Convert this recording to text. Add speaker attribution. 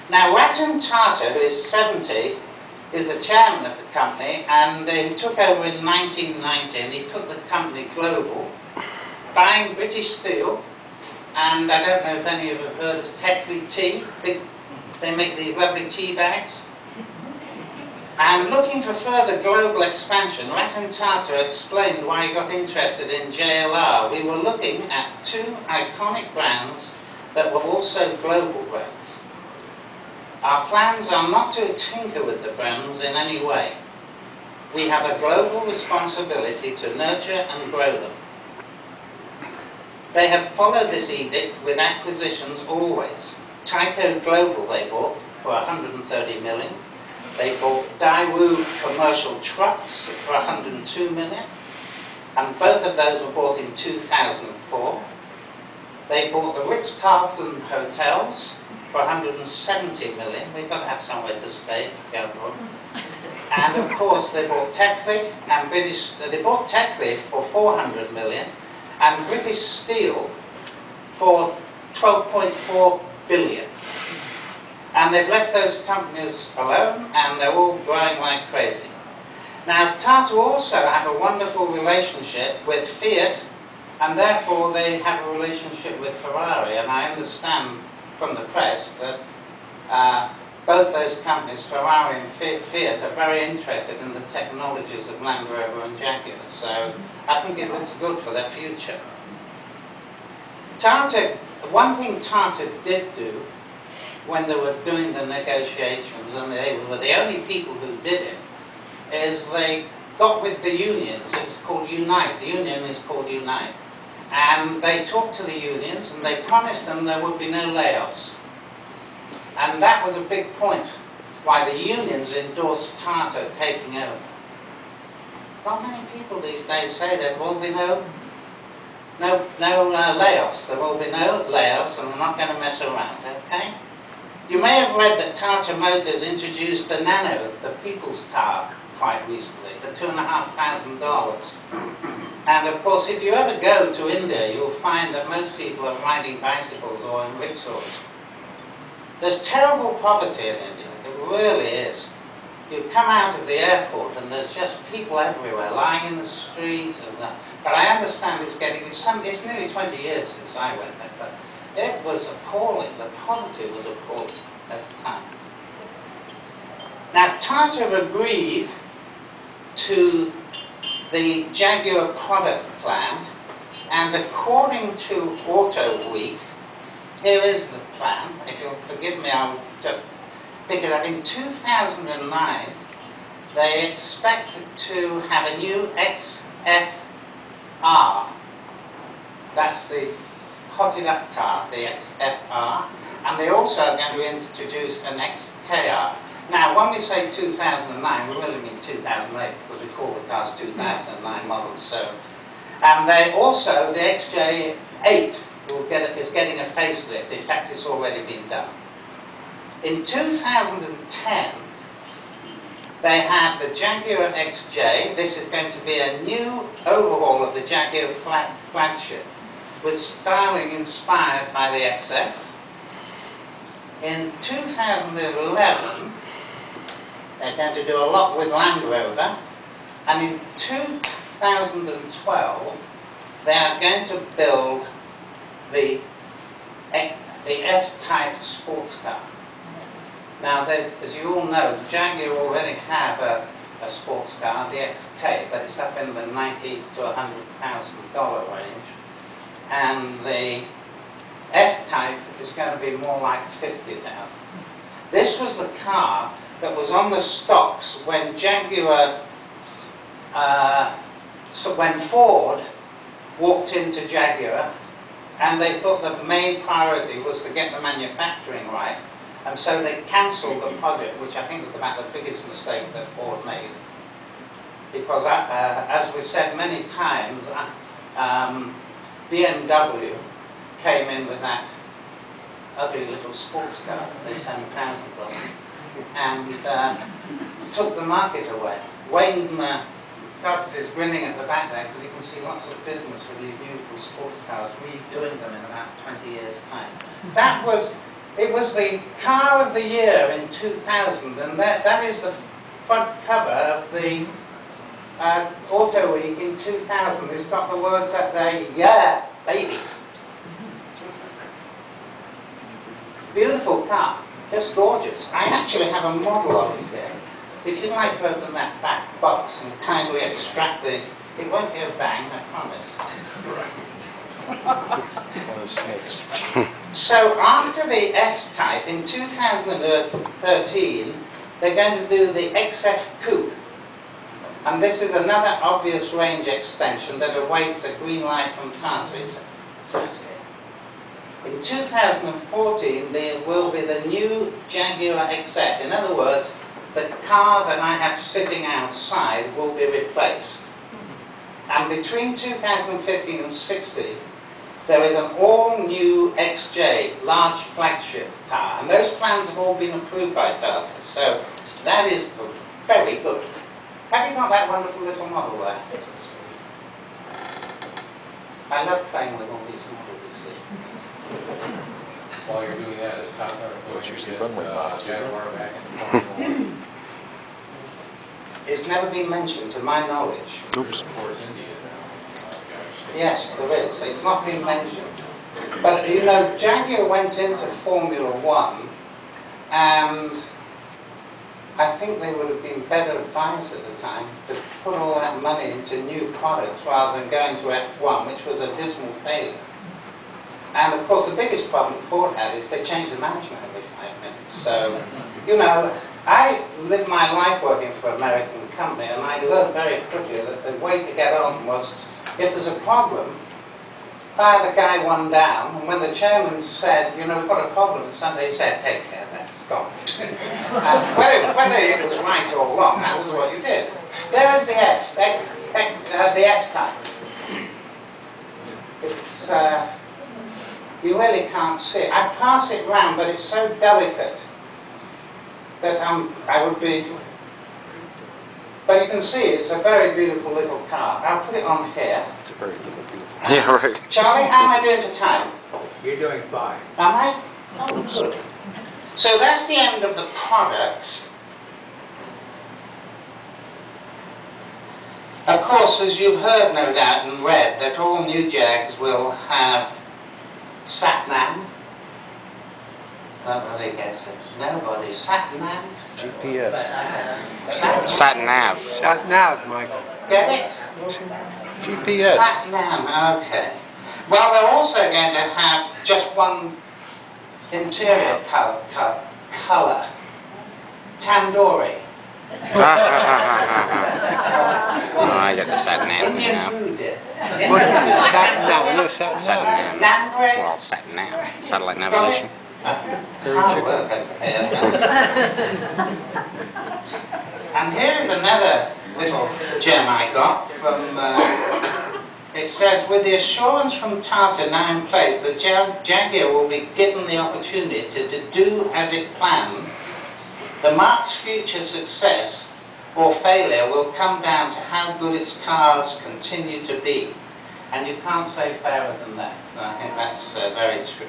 Speaker 1: Now, Ratan Tata, who is 70, is the chairman of the company, and he took over in 1990, and he took the company global, buying British steel, and I don't know if any of you have heard of Tate tea. They make these lovely tea bags. And looking for further global expansion, Ratan Tata explained why he got interested in JLR. We were looking at two iconic brands that were also global brands. Our plans are not to tinker with the brands in any way. We have a global responsibility to nurture and grow them. They have followed this edict with acquisitions always. Tyco Global they bought for 130 million. They bought Daewoo Commercial Trucks for 102 million. And both of those were bought in 2004. They bought the Ritz-Carlton Hotels for 170 million. We've got to have somewhere to stay. And of course they bought Tate and they bought Tate for 400 million and British Steel for 12.4 billion. And they've left those companies alone, and they're all growing like crazy. Now, Tata also have a wonderful relationship with Fiat, and therefore they have a relationship with Ferrari. And I understand from the press that both those companies, Ferrari and Fiat, are very interested in the technologies of Land Rover and Jaguar. So I think it looks good for their future. Tata, one thing Tata did do when they were doing the negotiations, and they were the only people who did it, is they got with the unions. It's called Unite. The union is called Unite. And they talked to the unions, and they promised them there would be no layoffs. And that was a big point why the unions endorsed Tata taking over. Not many people these days say there will be no layoffs. There will be no layoffs, and they're not going to mess around, okay? You may have read that Tata Motors introduced the Nano, the people's car, quite recently, for $2,500. And of course, if you ever go to India, you'll find that most people are riding bicycles or in rickshaws. There's terrible poverty in India, it really is. You come out of the airport and there's just people everywhere, lying in the streets. But I understand it's nearly 20 years since I went there, but it was appalling. The poverty was appalling at the time. Now, Tata agreed to the Jaguar product plan, and according to Auto Week, here is the plan. If you'll forgive me, I'll just pick it up. In 2009, they expected to have a new XFR. That's the hotted up car, the XFR. And they're also going to introduce an XKR. Now, when we say 2009, we really mean 2008, because we call the cars 2009 models. So, and they also, the XJ8 is getting a facelift. In fact, it's already been done. In 2010, they have the Jaguar XJ. This is going to be a new overhaul of the Jaguar flagship, with styling inspired by the XF. In 2011, they're going to do a lot with Land Rover, and in 2012, they are going to build the F-type sports car. Now, as you all know, the Jaguar already have a sports car, the XK, but it's up in the $90,000 to $100,000 range. And the F-type is going to be more like $50,000. This was the car that was on the stocks when Jaguar, when Ford walked into Jaguar, and they thought the main priority was to get the manufacturing right, and so they cancelled the project, which I think was about the biggest mistake that Ford made. Because as we've said many times, BMW came in with that ugly little sports car that they sent thousands of, and took the market away. Wayne Tubbs is grinning at the back there because you can see lots of business with these beautiful sports cars, redoing them in about 20 years' time. That was It was the car of the year in 2000, and that is the front cover of the Auto Week in 2000. It's got the words up there, "Yeah, baby." Beautiful car, just gorgeous. I actually have a model of it here. If you'd like to open that back box and kindly extract the... It won't be a bang, I promise. So after the F-Type, in 2013, they're going to do the XF Coupe. And this is another obvious range extension that awaits a green light from Tate. In 2014, there will be the new Jaguar XF. In other words, the car that I have sitting outside will be replaced. And between 2015 and 16, there is an all-new XJ, large flagship car. And those plans have all been approved by Tata. So that is good, very good. Have you got that wonderful little model there? I love playing with all these models, you see.
Speaker 2: While you're doing that, is Tata going to get Jaguar back in Formula 1?
Speaker 1: It's never been mentioned, to my knowledge.
Speaker 3: Oops.
Speaker 2: Force India now.
Speaker 1: Yes, there is. It's not been mentioned. But, you know, Jaguar went into Formula 1, and I think they would have been better advised at the time to put all that money into new products rather than going to F1, which was a dismal failure. And of course, the biggest problem Ford had is they changed the management every 5 minutes. So, you know, I lived my life working for an American company, and I learned very quickly that the way to get on was, if there's a problem, fire the guy one down, and when the chairman said, you know, we've got a problem, he said, take care of that, stop. Whether it was right or wrong, that was what you did. There is the the F-Type. It's, you really can't see it. I pass it round, but it's so delicate that I would be... But you can see it's a very beautiful little car. I'll put it on here.
Speaker 3: It's a very beautiful. Yeah, right.
Speaker 1: Charlie, how am I doing for time?
Speaker 4: You're doing fine.
Speaker 1: Am I? Oh, good. So that's the end of the product. Of course, as you've heard, no doubt, and read, that all new Jags will have sat-nav. Nobody gets it. Nobody. Sat-nav?
Speaker 3: GPS.
Speaker 1: Sat-nav.
Speaker 4: Sat-nav, Michael.
Speaker 1: Get it?
Speaker 3: GPS.
Speaker 1: Sat-nav, okay. Well, they're also going to have just one interior color. Tandoori.
Speaker 3: Oh, I got the sat-nav
Speaker 1: Indian
Speaker 3: now.
Speaker 1: food did.
Speaker 4: What is it? Sat-nav? No, sat-nav.
Speaker 3: Sat-nav.
Speaker 1: Naan-bread.
Speaker 3: Well, sat-nav. Satellite navigation.
Speaker 1: And here is another little gem I got from, it says, with the assurance from Tata now in place that Jaguar will be given the opportunity to do as it planned, the marque's future success or failure will come down to how good its cars continue to be. And you can't say fairer than that. And I think that's very true.